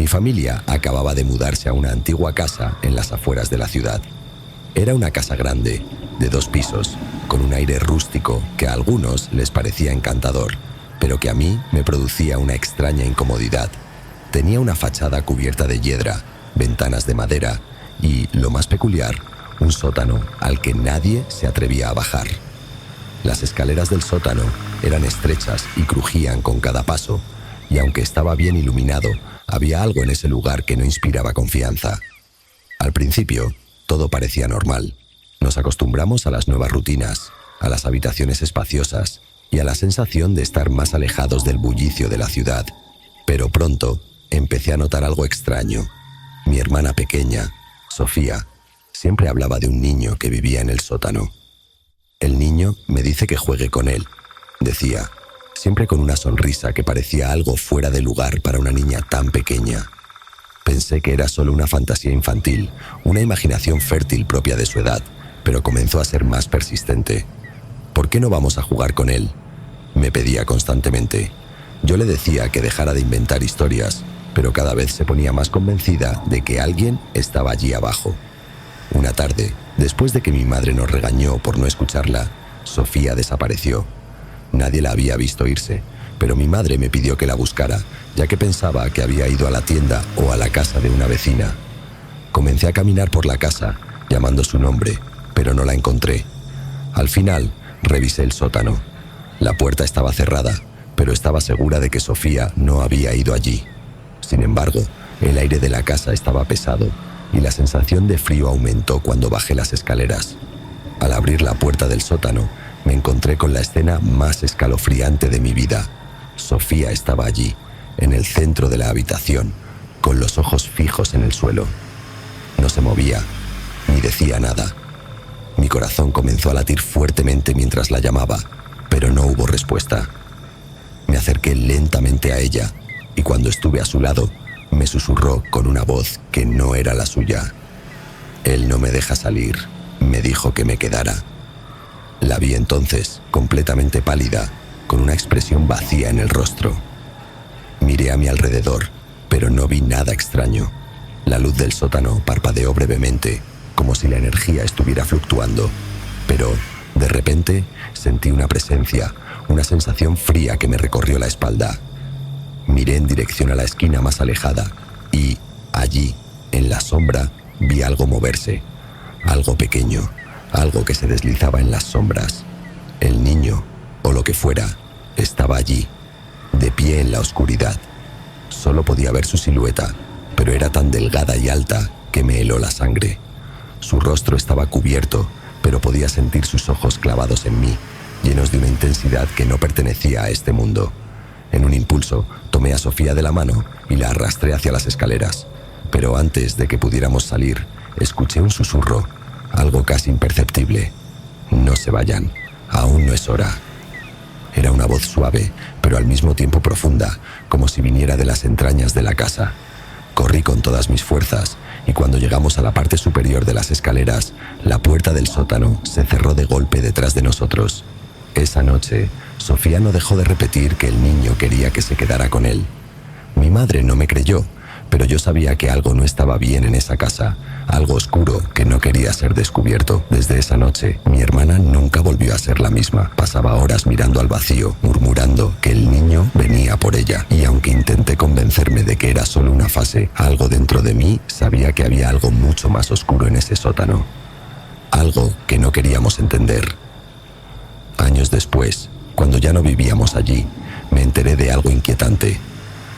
Mi familia acababa de mudarse a una antigua casa en las afueras de la ciudad. Era una casa grande, de 2 pisos, con un aire rústico que a algunos les parecía encantador, pero que a mí me producía una extraña incomodidad. Tenía una fachada cubierta de hiedra, ventanas de madera y, lo más peculiar, un sótano al que nadie se atrevía a bajar. Las escaleras del sótano eran estrechas y crujían con cada paso, y aunque estaba bien iluminado, había algo en ese lugar que no inspiraba confianza. Al principio, todo parecía normal. Nos acostumbramos a las nuevas rutinas, a las habitaciones espaciosas y a la sensación de estar más alejados del bullicio de la ciudad. Pero pronto empecé a notar algo extraño. Mi hermana pequeña, Sofía, siempre hablaba de un niño que vivía en el sótano. El niño me dice que juegue con él, decía, siempre con una sonrisa que parecía algo fuera de lugar para una niña tan pequeña. Pensé que era solo una fantasía infantil, una imaginación fértil propia de su edad, pero comenzó a ser más persistente. ¿Por qué no vamos a jugar con él?, me pedía constantemente. Yo le decía que dejara de inventar historias, pero cada vez se ponía más convencida de que alguien estaba allí abajo. Una tarde, después de que mi madre nos regañó por no escucharla, Sofía desapareció. Nadie la había visto irse, pero mi madre me pidió que la buscara, ya que pensaba que había ido a la tienda o a la casa de una vecina. Comencé a caminar por la casa, llamando su nombre, pero no la encontré. Al final, revisé el sótano. La puerta estaba cerrada, pero estaba segura de que Sofía no había ido allí. Sin embargo, el aire de la casa estaba pesado y la sensación de frío aumentó cuando bajé las escaleras. Al abrir la puerta del sótano, me encontré con la escena más escalofriante de mi vida. Sofía estaba allí, en el centro de la habitación, con los ojos fijos en el suelo. No se movía, ni decía nada. Mi corazón comenzó a latir fuertemente mientras la llamaba, pero no hubo respuesta. Me acerqué lentamente a ella y cuando estuve a su lado, me susurró con una voz que no era la suya. «Él no me deja salir», me dijo que me quedara. La vi entonces, completamente pálida, con una expresión vacía en el rostro. Miré a mi alrededor, pero no vi nada extraño. La luz del sótano parpadeó brevemente, como si la energía estuviera fluctuando. Pero, de repente, sentí una presencia, una sensación fría que me recorrió la espalda. Miré en dirección a la esquina más alejada y, allí, en la sombra, vi algo moverse. Algo pequeño, algo que se deslizaba en las sombras. El niño, o lo que fuera, estaba allí, de pie en la oscuridad. Solo podía ver su silueta, pero era tan delgada y alta que me heló la sangre. Su rostro estaba cubierto, pero podía sentir sus ojos clavados en mí, llenos de una intensidad que no pertenecía a este mundo. En un impulso, tomé a Sofía de la mano y la arrastré hacia las escaleras. Pero antes de que pudiéramos salir, escuché un susurro, algo casi imperceptible. «No se vayan, aún no es hora». Era una voz suave, pero al mismo tiempo profunda, como si viniera de las entrañas de la casa. Corrí con todas mis fuerzas, y cuando llegamos a la parte superior de las escaleras, la puerta del sótano se cerró de golpe detrás de nosotros. Esa noche, Sofía no dejó de repetir que el niño quería que se quedara con él. Mi madre no me creyó, pero yo sabía que algo no estaba bien en esa casa, algo oscuro que no quería ser descubierto. Desde esa noche, mi hermana nunca volvió a ser la misma. Pasaba horas mirando al vacío, murmurando que el niño venía por ella. Y aunque intenté convencerme de que era solo una fase, algo dentro de mí sabía que había algo mucho más oscuro en ese sótano. Algo que no queríamos entender. Años después, cuando ya no vivíamos allí, me enteré de algo inquietante.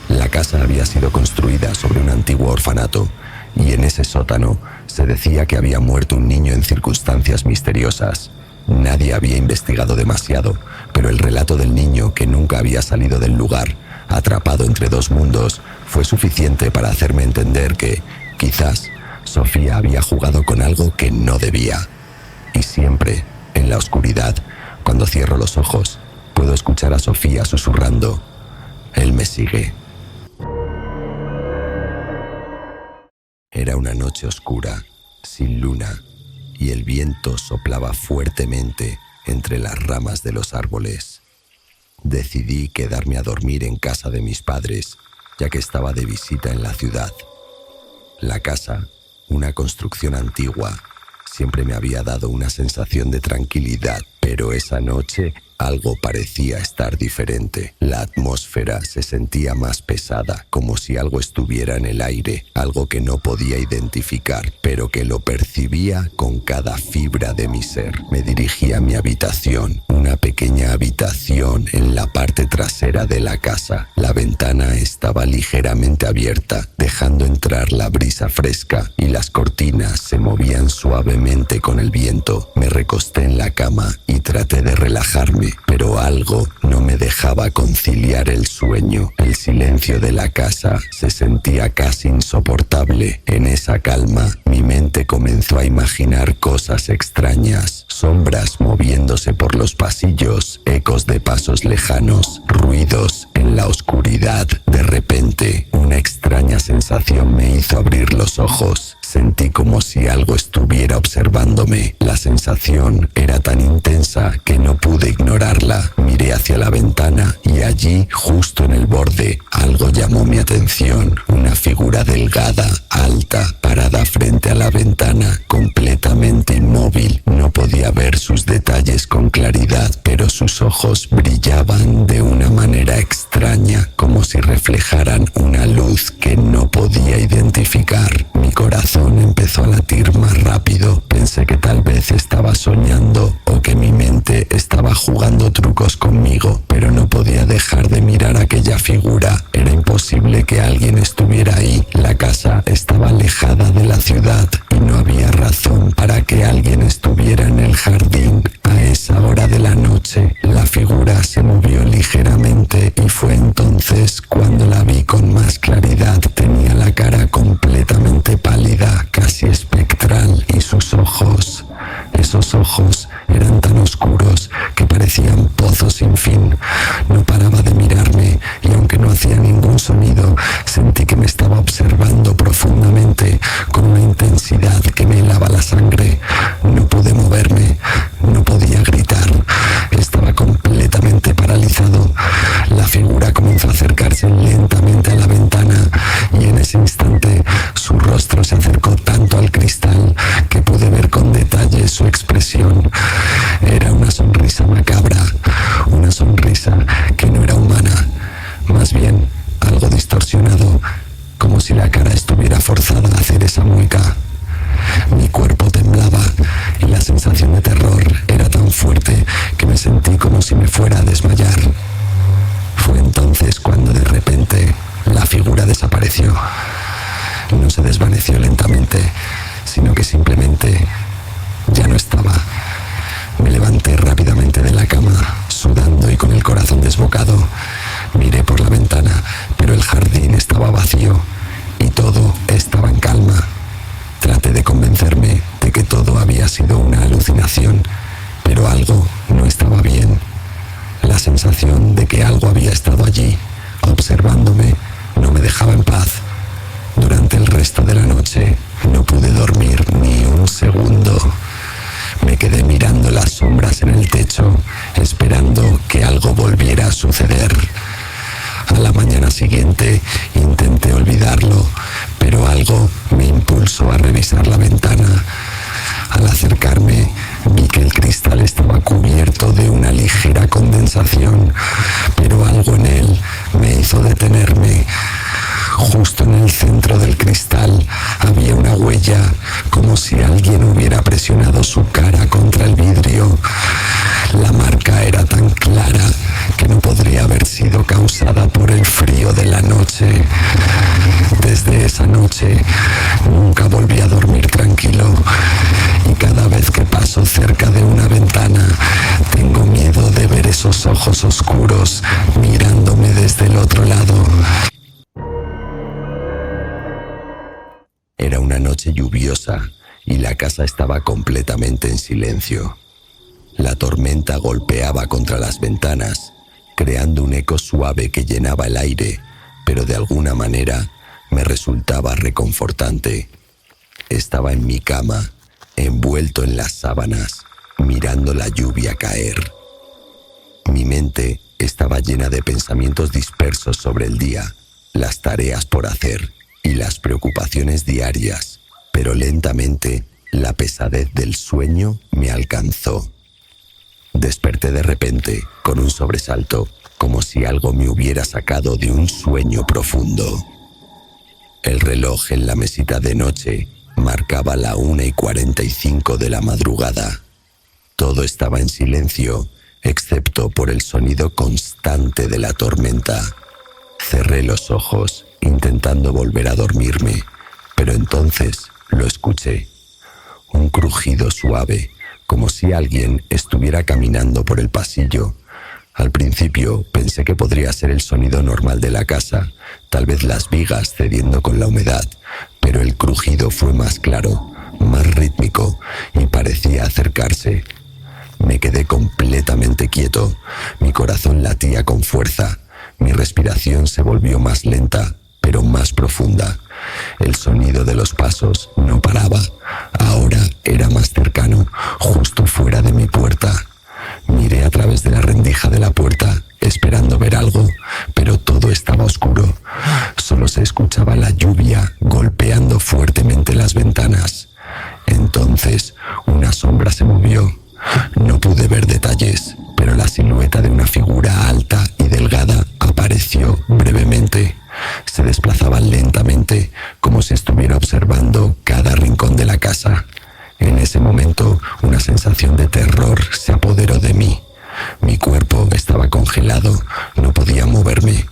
La casa había sido construida sobre un antiguo orfanato y en ese sótano se decía que había muerto un niño en circunstancias misteriosas. Nadie había investigado demasiado, pero el relato del niño que nunca había salido del lugar, atrapado entre 2 mundos, fue suficiente para hacerme entender que, quizás, Sofía había jugado con algo que no debía. Y siempre, en la oscuridad, cuando cierro los ojos, puedo escuchar a Sofía susurrando: «Él me sigue». Era una noche oscura, sin luna, y el viento soplaba fuertemente entre las ramas de los árboles. Decidí quedarme a dormir en casa de mis padres, ya que estaba de visita en la ciudad. La casa, una construcción antigua, siempre me había dado una sensación de tranquilidad, pero esa noche algo parecía estar diferente. La atmósfera se sentía más pesada, como si algo estuviera en el aire, algo que no podía identificar, pero que lo percibía con cada fibra de mi ser. Me dirigí a mi habitación, una pequeña habitación en la parte trasera de la casa. La ventana estaba ligeramente abierta, dejando entrar la brisa fresca, y las cortinas se movían suavemente con el viento. Me recosté en la cama y traté de relajarme, pero algo no me dejaba conciliar el sueño. El silencio de la casa se sentía casi insoportable. En esa calma, mi mente comenzó a imaginar cosas extrañas, sombras moviéndose por los pasillos, ecos de pasos lejanos, ruidos en la oscuridad. De repente, una extraña sensación me hizo abrir los ojos. Sentí como si algo estuviera observándome. La sensación era tan intensa que no pude ignorarla. Miré hacia la ventana y allí, justo en el borde, algo llamó mi atención. Una figura delgada, alta, parada frente a la ventana, completamente inmóvil. No podía ver sus detalles con claridad, pero sus ojos brillaban de una manera extraña, como si reflejaran una luz que no podía identificar. Mi corazón empezó a latir más rápido. Pensé que tal vez estaba soñando o que mi mente estaba jugando trucos conmigo, pero no podía dejar de mirar aquella figura. Era imposible que alguien estuviera ahí. La casa estaba alejada de la ciudad y no había razón para que alguien estuviera en el jardín a esa hora de la noche. La figura se movió ligeramente y fue entonces cuando la vi con más claridad. Tenía la cara completamente pálida, casi espectral, y sus ojos, esos ojos eran tan oscuros que parecían pozos sin fin. No paraba de mirarme y aunque no hacía ningún sonido, sentí que me estaba observando profundamente con una intensidad que me helaba la sangre. No pude moverme, no podía gritar, estaba completamente paralizado. La figura comenzó a acercarse lentamente a la ventana y en ese instante su rostro se acercó tanto al cristal que pude ver con detalle su expresión. Era una sonrisa macabra, una sonrisa que no era humana, más bien algo distorsionado, como si la cara estuviera forzada a hacer esa mueca. Mi cuerpo temblaba y la sensación de terror era tan fuerte que me sentí como si me fuera a desmayar. Fue entonces cuando de repente la figura desapareció. No se desvaneció lentamente, sino que simplemente ya no estaba. Me levanté rápidamente de la cama, sudando y con el corazón desbocado. Miré por la ventana, pero el jardín estaba vacío y todo estaba en calma. Traté de convencerme de que todo había sido una alucinación, pero algo no estaba bien. La sensación de que algo había estado allí, observándome, no me dejaba en paz. Durante el resto de la noche no pude dormir ni un segundo. Me quedé mirando las sombras en el techo, esperando que algo volviera a suceder. A la mañana siguiente intenté olvidarlo, pero algo me impulsó a revisar la ventana. Al acercarme, vi que el cristal estaba cubierto de una ligera condensación, pero algo en él me hizo detenerme. Justo en el centro del cristal había una huella, como si alguien hubiera presionado su cara contra el vidrio. La marca era tan clara que no podría haber sido causada por el frío de la noche. Desde esa noche nunca volví a dormir tranquilo y cada vez que paso cerca de una ventana tengo miedo de ver esos ojos oscuros mirándome desde el otro lado. Era una noche lluviosa y la casa estaba completamente en silencio. La tormenta golpeaba contra las ventanas, creando un eco suave que llenaba el aire, pero de alguna manera me resultaba reconfortante. Estaba en mi cama, envuelto en las sábanas, mirando la lluvia caer. Mi mente estaba llena de pensamientos dispersos sobre el día, las tareas por hacer y las preocupaciones diarias, pero lentamente la pesadez del sueño me alcanzó. Desperté de repente, con un sobresalto, como si algo me hubiera sacado de un sueño profundo. El reloj en la mesita de noche marcaba la 1:45 de la madrugada. Todo estaba en silencio, excepto por el sonido constante de la tormenta. Cerré los ojos, intentando volver a dormirme, pero entonces lo escuché. Un crujido suave, como si alguien estuviera caminando por el pasillo. Al principio pensé que podría ser el sonido normal de la casa, tal vez las vigas cediendo con la humedad, pero el crujido fue más claro, más rítmico y parecía acercarse. Me quedé completamente quieto, mi corazón latía con fuerza, mi respiración se volvió más lenta, pero más profunda. El sonido de los pasos no paraba, ahora era más cercano, justo fuera de mi puerta. Miré a través de la rendija de la puerta, esperando ver algo, pero todo estaba oscuro. Solo se escuchaba la lluvia golpeando fuertemente las ventanas. Entonces, una sombra se movió. No pude ver detalles, pero la silueta de una figura alta y delgada apareció brevemente. Se desplazaba lentamente, como si estuviera observando cada rincón de la casa. En ese momento, una sensación de terror se apoderó de mí. Mi cuerpo estaba congelado, no podía moverme.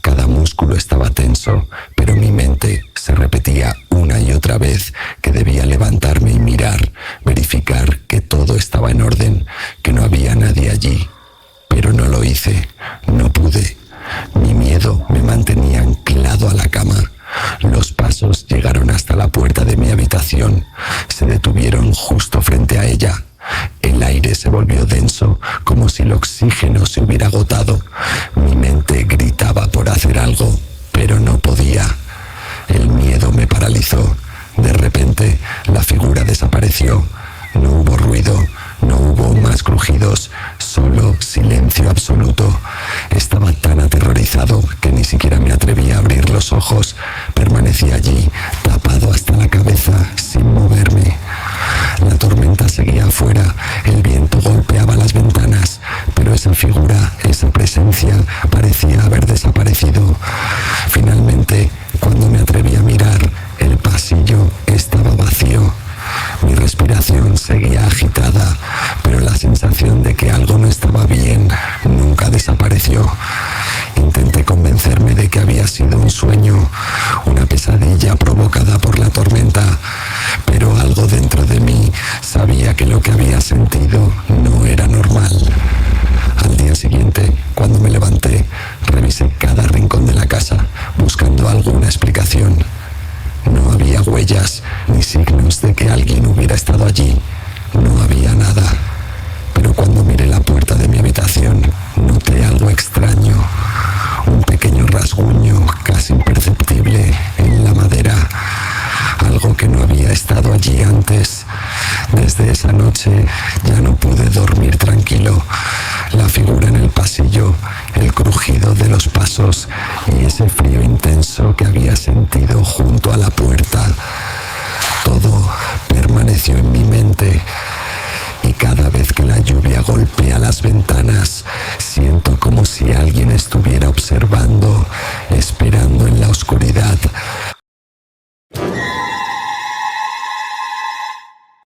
Cada músculo estaba tenso, pero mi mente se repetía una y otra vez que debía levantarme y mirar, verificar que todo estaba en orden, que no había nadie allí. Pero no lo hice, no pude. Mi miedo me mantenía anclado a la cama. Los pasos llegaron hasta la puerta de mi habitación. Se detuvieron justo frente a ella. El aire se volvió denso, como si el oxígeno se hubiera agotado. Mi mente gritaba por hacer algo, pero no podía. El miedo me paralizó. De repente, la figura desapareció. No hubo ruido, no hubo más crujidos, solo silencio absoluto. Estaba tan aterrorizado que ni siquiera me atreví a abrir los ojos. Permanecí allí, tapado hasta la cabeza, sin moverme. La tormenta seguía afuera, el viento golpeaba las ventanas, pero esa figura, esa presencia, parecía haber desaparecido. Finalmente, cuando me atreví a mirar, el pasillo estaba vacío. Mi respiración seguía agitada, pero la sensación de que algo no estaba bien nunca desapareció. Intenté convencerme de que había sido un sueño, una pesadilla provocada por la tormenta, pero algo dentro de mí sabía que lo que había sentido no era normal. Al día siguiente, cuando me levanté, revisé cada rincón de la casa, buscando alguna explicación. No había huellas ni signos de que alguien hubiera estado allí. No había nada. Pero cuando miré la puerta de mi habitación, noté algo extraño. Un pequeño rasguño casi imperceptible en la madera. Algo que no había estado allí antes. Desde esa noche ya no pude dormir tranquilo. La figura en el pasillo, el crujido de los pasos y ese frío intenso que había sentido junto a la puerta. Todo permaneció en mi mente. Y cada vez que la lluvia golpea las ventanas, siento como si alguien estuviera observando, esperando